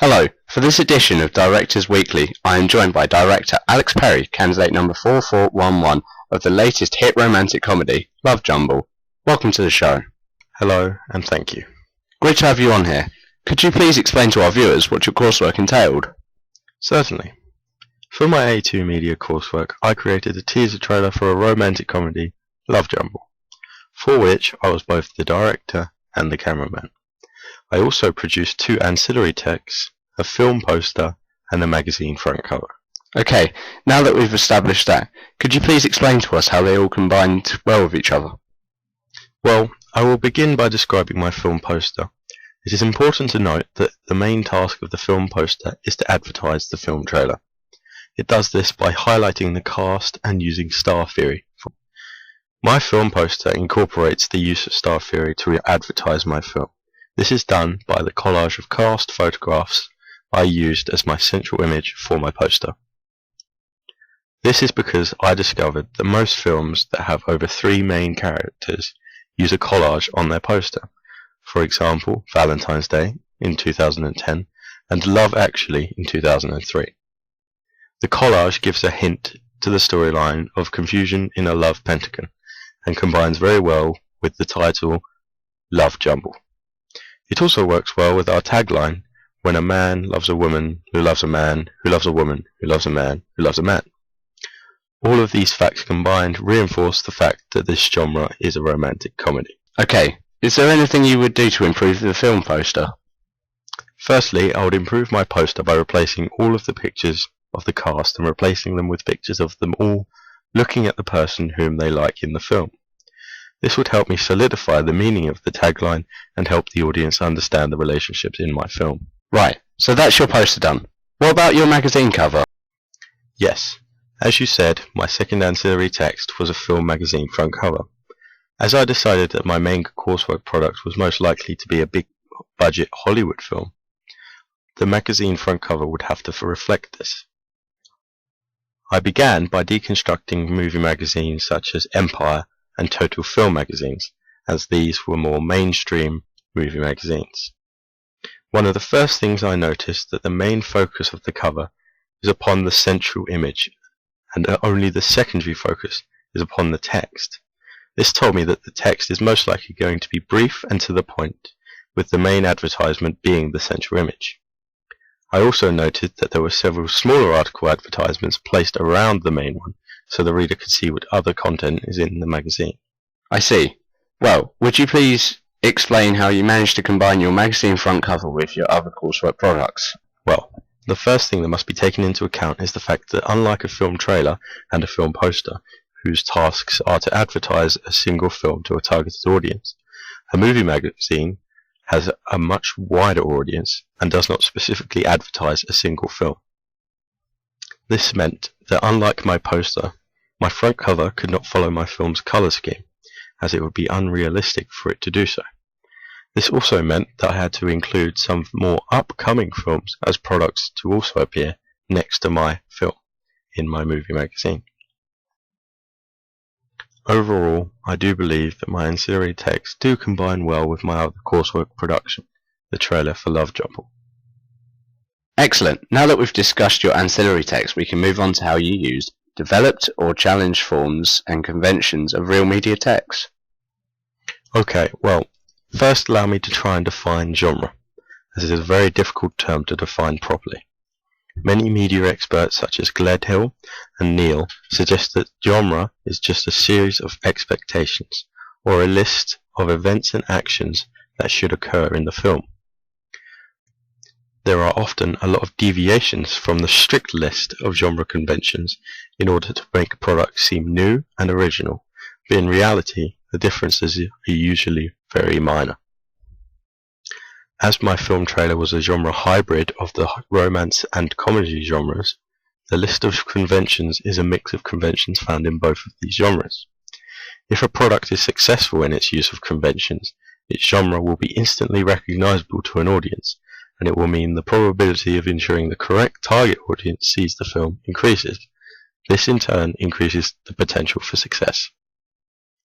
Hello, for this edition of Directors Weekly, I am joined by director Alex Perry, candidate number 4411 of the latest hit romantic comedy, Love Jumble. Welcome to the show. Hello, and thank you. Great to have you on here. Could you please explain to our viewers what your coursework entailed? Certainly. For my A2 Media coursework, I created a teaser trailer for a romantic comedy, Love Jumble, for which I was both the director and the cameraman. I also produced 2 ancillary texts, a film poster, and a magazine front cover. Okay, now that we've established that, could you please explain to us how they all combined well with each other? Well, I will begin by describing my film poster. It is important to note that the main task of the film poster is to advertise the film trailer. It does this by highlighting the cast and using star theory. My film poster incorporates the use of star theory to advertise my film. This is done by the collage of cast photographs I used as my central image for my poster. This is because I discovered that most films that have over 3 main characters use a collage on their poster. For example, Valentine's Day in 2010 and Love Actually in 2003. The collage gives a hint to the storyline of confusion in a love pentagon and combines very well with the title Love Jumble. It also works well with our tagline, when a man loves a woman who loves a man who loves a woman who loves a man who loves a man. All of these facts combined reinforce the fact that this genre is a romantic comedy. Okay, is there anything you would do to improve the film poster? Firstly, I would improve my poster by replacing all of the pictures of the cast and replacing them with pictures of them all looking at the person whom they like in the film. This would help me solidify the meaning of the tagline and help the audience understand the relationships in my film. Right, so that's your poster done. What about your magazine cover? Yes, as you said, my second ancillary text was a film magazine front cover. As I decided that my main coursework product was most likely to be a big budget Hollywood film, the magazine front cover would have to reflect this. I began by deconstructing movie magazines such as Empire and Total Film magazines, as these were more mainstream movie magazines. One of the first things I noticed that the main focus of the cover is upon the central image, and only the secondary focus is upon the text. This told me that the text is most likely going to be brief and to the point, with the main advertisement being the central image. I also noted that there were several smaller article advertisements placed around the main one, so the reader could see what other content is in the magazine. I see. Well, would you please explain how you managed to combine your magazine front cover with your other coursework products? Well, the first thing that must be taken into account is the fact that unlike a film trailer and a film poster, whose tasks are to advertise a single film to a targeted audience, a movie magazine has a much wider audience and does not specifically advertise a single film. This meant that unlike my poster, my front cover could not follow my film's colour scheme, as it would be unrealistic for it to do so. This also meant that I had to include some more upcoming films as products to also appear next to my film in my movie magazine. Overall, I do believe that my ancillary texts do combine well with my other coursework production, the trailer for Love Jumble. Excellent. Now that we've discussed your ancillary text, we can move on to how you used developed or challenged forms and conventions of real media text. Okay, well, first allow me to try and define genre, as it is a very difficult term to define properly. Many media experts such as Gledhill and Neal suggest that genre is just a series of expectations, or a list of events and actions that should occur in the film. There are often a lot of deviations from the strict list of genre conventions in order to make a product seem new and original, but in reality the differences are usually very minor. As my film trailer was a genre hybrid of the romance and comedy genres, the list of conventions is a mix of conventions found in both of these genres. If a product is successful in its use of conventions, its genre will be instantly recognizable to an audience, and it will mean the probability of ensuring the correct target audience sees the film increases. This in turn increases the potential for success.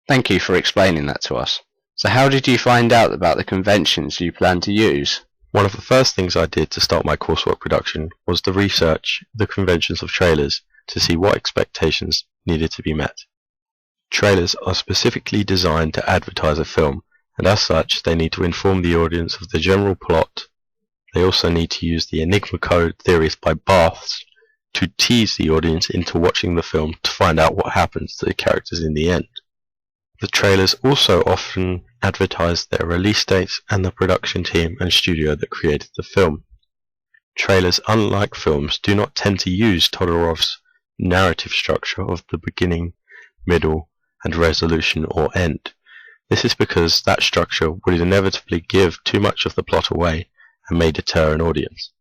Thank you for explaining that to us. So how did you find out about the conventions you plan to use? One of the first things I did to start my coursework production was to research the conventions of trailers to see what expectations needed to be met. Trailers are specifically designed to advertise a film, and as such they need to inform the audience of the general plot. They also need to use the Enigma code theories by Barths to tease the audience into watching the film to find out what happens to the characters in the end. The trailers also often advertise their release dates and the production team and studio that created the film. Trailers, unlike films, do not tend to use Todorov's narrative structure of the beginning, middle, and resolution or end. This is because that structure would inevitably give too much of the plot away and may deter an audience.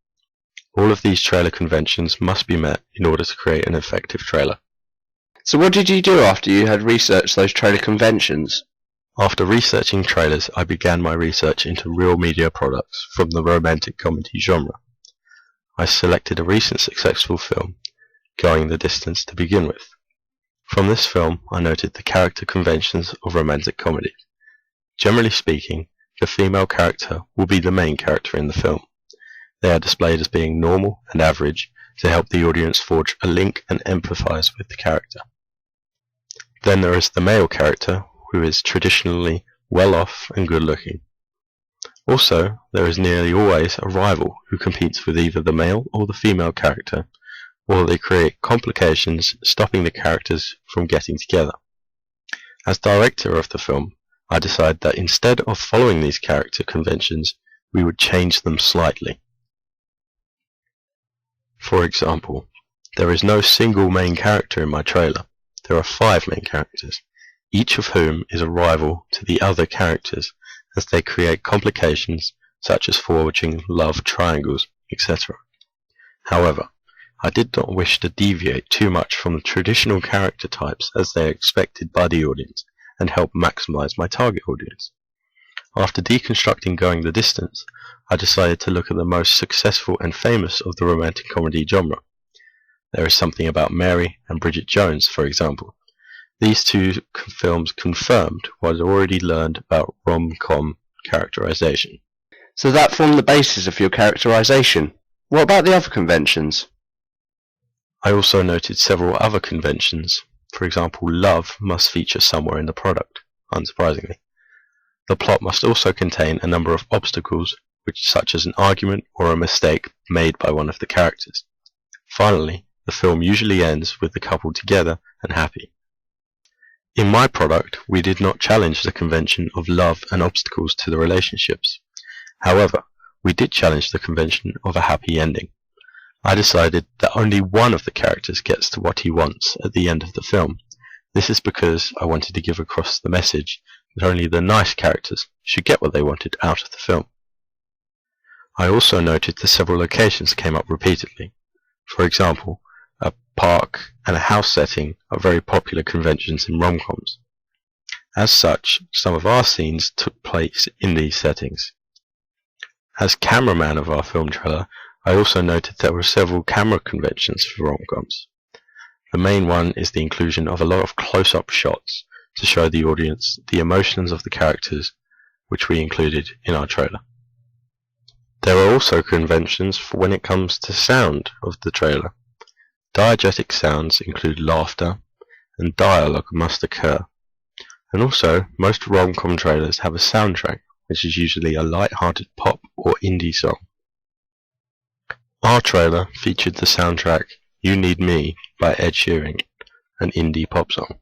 All of these trailer conventions must be met in order to create an effective trailer. So what did you do after you had researched those trailer conventions? After researching trailers, I began my research into real media products from the romantic comedy genre. I selected a recent successful film, Going the Distance, to begin with. From this film, I noted the character conventions of romantic comedies. Generally speaking, the female character will be the main character in the film. They are displayed as being normal and average to help the audience forge a link and empathize with the character. Then there is the male character, who is traditionally well-off and good-looking. Also, there is nearly always a rival who competes with either the male or the female character, or they create complications stopping the characters from getting together. As director of the film, I decided that instead of following these character conventions, we would change them slightly. For example, there is no single main character in my trailer. There are 5 main characters, each of whom is a rival to the other characters as they create complications such as forging love triangles, etc. However, I did not wish to deviate too much from the traditional character types as they are expected by the audience and help maximize my target audience. After deconstructing Going the Distance, I decided to look at the most successful and famous of the romantic comedy genre. There is Something About Mary and Bridget Jones, for example. These 2 films confirmed what I had already learned about rom-com characterization. So that formed the basis of your characterization. What about the other conventions? I also noted several other conventions. For example, love must feature somewhere in the product, unsurprisingly. The plot must also contain a number of obstacles, such as an argument or a mistake made by one of the characters. Finally, the film usually ends with the couple together and happy. In my product, we did not challenge the convention of love and obstacles to the relationships. However, we did challenge the convention of a happy ending. I decided that only one of the characters gets to what he wants at the end of the film. This is because I wanted to give across the message that only the nice characters should get what they wanted out of the film. I also noted that several locations came up repeatedly. For example, a park and a house setting are very popular conventions in rom-coms. As such, some of our scenes took place in these settings. As cameraman of our film trailer, I also noted there were several camera conventions for rom-coms. The main one is the inclusion of a lot of close-up shots to show the audience the emotions of the characters, which we included in our trailer. There are also conventions for when it comes to sound of the trailer. Diegetic sounds include laughter, and dialogue must occur. And also, most rom-com trailers have a soundtrack, which is usually a light-hearted pop or indie song. Our trailer featured the soundtrack You Need Me by Ed Sheeran, an indie pop song.